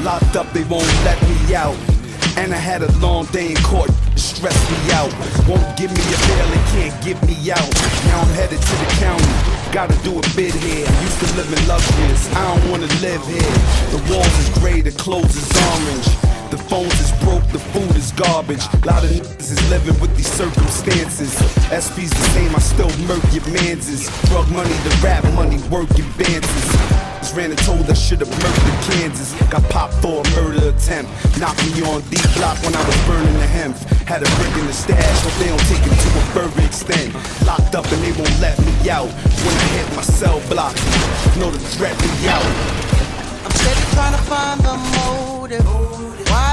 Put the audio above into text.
Locked up, they won't let me out. And I had a long day in court, it stressed me out. Won't give me a bail, they can't get me out. Now I'm headed to the county, gotta do a bid here. Used to live in luxurious, I don't wanna live here. The walls is gray, the clothes is orange. The phones is broke, the food is garbage. Lot of niggas is living with these circumstances. SP's the same, I still murk your manses. Drug money, the rap money, working bances. Just ran and told I should've murdered Kansas. Got popped for a murder attempt. Knocked me on D block when I was burning the hemp. Had a brick in the stash, but they don't take it to a further extent. Locked up and they won't let me out. When I hit my cell block, know the threat me out. I'm steady trying to find the motive. Why